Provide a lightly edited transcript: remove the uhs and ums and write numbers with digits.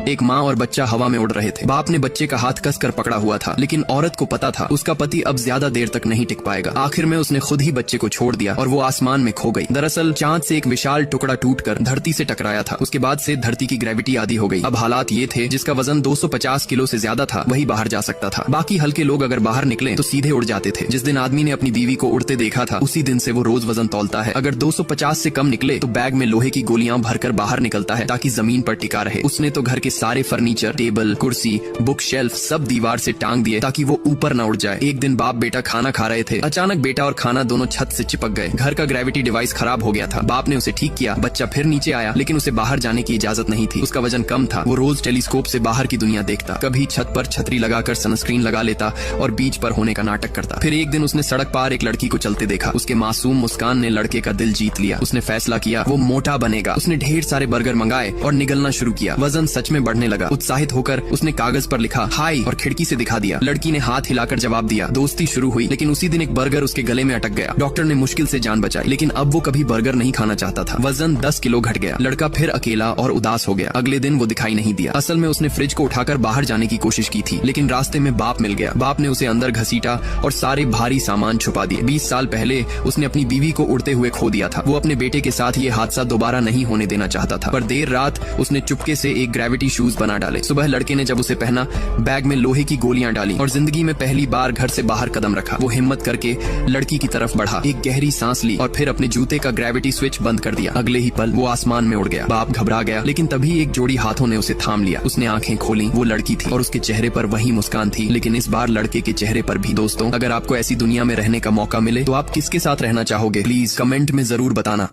एक माँ और बच्चा हवा में उड़ रहे थे। बाप ने बच्चे का हाथ कसकर पकड़ा हुआ था, लेकिन औरत को पता था उसका पति अब ज्यादा देर तक नहीं टिक पाएगा। आखिर में उसने खुद ही बच्चे को छोड़ दिया और वो आसमान में खो गई। दरअसल चांद से एक विशाल टुकड़ा टूटकर धरती से टकराया था। उसके बाद से धरती की ग्रेविटी आधी हो गई। अब हालात ये थे, जिसका वजन 250 किलो से ज्यादा था वही बाहर जा सकता था। बाकी हल्के लोग अगर बाहर निकले तो सीधे उड़ जाते थे। जिस दिन आदमी ने अपनी बीवी को उड़ते देखा था, उसी दिन से वो रोज वजन तौलता है। अगर 250 से कम निकले तो बैग में लोहे की गोलियां भरकर बाहर निकलता है ताकि जमीन पर टिका रहे। उसने तो घर के सारे फर्नीचर, टेबल, कुर्सी, बुक शेल्फ सब दीवार से टांग दिए ताकि वो ऊपर न उड़ जाए। एक दिन बाप बेटा खाना खा रहे थे, अचानक बेटा और खाना दोनों छत से चिपक गए। घर का ग्रेविटी डिवाइस खराब हो गया था। बाप ने उसे ठीक किया, बच्चा फिर नीचे आया, लेकिन उसे बाहर जाने की इजाजत नहीं थी। उसका वजन कम था। वो रोज टेलीस्कोप से बाहर की दुनिया देखता, कभी छत पर छतरी लगाकर सनस्क्रीन लगा लेता और बीच पर होने का नाटक करता। फिर एक दिन उसने सड़क पार एक लड़की को चलते देखा। उसके मासूम मुस्कान ने लड़के का दिल जीत लिया। उसने फैसला किया वो मोटा बनेगा। उसने ढेर सारे बर्गर मंगाए और निगलना शुरू किया। वजन सच में बढ़ने लगा। उत्साहित होकर उसने कागज पर लिखा हाय और खिड़की से दिखा दिया। लड़की ने हाथ हिलाकर जवाब दिया। दोस्ती शुरू हुई, लेकिन उसी दिन एक बर्गर उसके गले में अटक गया। डॉक्टर ने मुश्किल से जान बचाई, लेकिन अब वो कभी बर्गर नहीं खाना चाहता था। वजन 10 किलो घट गया। लड़का फिर अकेला और उदास हो गया। अगले दिन वो दिखाई नहीं दिया। असल में उसने फ्रिज को उठाकर बाहर जाने की कोशिश की थी, लेकिन रास्ते में बाप मिल गया। बाप ने उसे अंदर घसीटा और सारे भारी सामान छुपा दिए। 20 साल पहले उसने अपनी बीवी को उड़ते हुए खो दिया था। वो अपने बेटे के साथ ये हादसा दोबारा नहीं होने देना चाहता था, पर देर रात उसने चुपके से एक ग्रेविटी शूज बना डाले। सुबह लड़के ने जब उसे पहना, बैग में लोहे की गोलियां डाली और जिंदगी में पहली बार घर से बाहर कदम रखा। वो हिम्मत करके लड़की की तरफ बढ़ा, एक गहरी सांस ली और फिर अपने जूते का ग्रेविटी स्विच बंद कर दिया। अगले ही पल वो आसमान में उड़ गया। बाप घबरा गया, लेकिन तभी एक जोड़ी हाथों ने उसे थाम लिया। उसने आंखें खोली। वो लड़की थी और उसके चेहरे पर वही मुस्कान थी, लेकिन इस बार लड़के के चेहरे पर भी। दोस्तों, अगर आपको ऐसी दुनिया में रहने का मौका मिले तो आप किसके साथ रहना चाहोगे? प्लीज कमेंट में जरूर बताना।